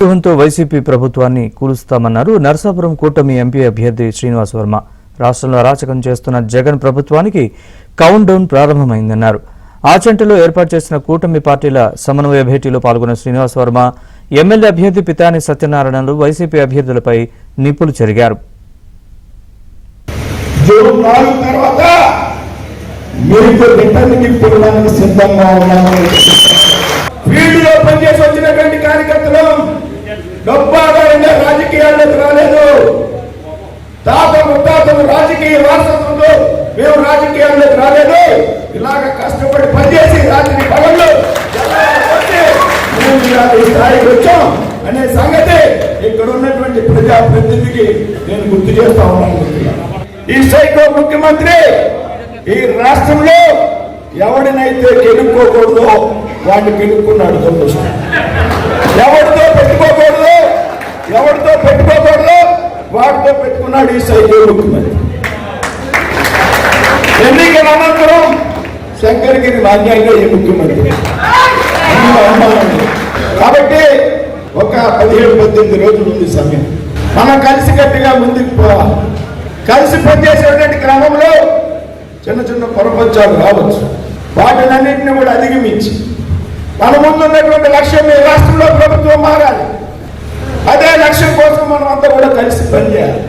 YCP ప్రభుత్వాన్ని కూలుస్తామన్నారు నర్సాపురం కూటమి MP అభ్యర్థి శ్రీనివాస్ వర్మ. రాష్ట్రంలో అరాచకం చేస్తున్న జగన్ ప్రభుత్వానికి కౌంట్ డౌన్ ప్రారంభమైందన్నారు. ఆచంటలో ఏర్పాటు చేసిన కూటమి పార్టీల సమన్వయ భేటీలో పాల్గొన్న శ్రీనివాస్ వర్మ ఎమ్మెల్యే అభ్యర్థి పితాని సత్యనారాయణలు వైసీపీ అభ్యర్థులపై నిప్పులు చెరిగారు. వీడిలో పనిచేసి వచ్చినటువంటి కార్యకర్తలు డబ్బాగా రాజకీయాల్లోకి రాలేదు. తాత ముత్తాతలు రాజకీయ వారసత్వంతో మేము రాజకీయాల్లోకి రాలేదు. ఇలాగ కష్టపడి పనిచేసి రాత్రి పగళ్ళు మేము ఈ స్థాయికి వచ్చాం అనే సంగతి ఇక్కడ ఉన్నటువంటి ప్రజాప్రతినిధికి నేను గుర్తు చేస్తా ఉన్నాను. ఈ సైకో ముఖ్యమంత్రి ఈ రాష్ట్రంలో ఎవడినైతే గెలుపుకోకూడదో వాడిని గెలుపుకున్నాడు. ఎవరితో పెట్టుకోకూడదు వాటితో పెట్టుకున్నాడు ఈ సైకో ముఖ్యమంత్రి. ఎన్నికల అనంతరం శంకర్గిరి రాజ్యాంగ ఈ ముఖ్యమంత్రి. కాబట్టి ఒక 17-18 రోజులు ఉంది సమయం. మనం కలిసికట్టుగా ముందుకు పోవాలి. కలిసి పనిచేసేటువంటి క్రమంలో చిన్న చిన్న పొరపంచాలు రావచ్చు. వాటినన్నింటినీ కూడా అధిగమించి మన ముందున్నటువంటి లక్ష్యం ఈ రాష్ట్రంలో ప్రభుత్వం మారాలి. అదే లక్ష్యం కోసం మనం అంతా కూడా కలిసి పనిచేయాలి.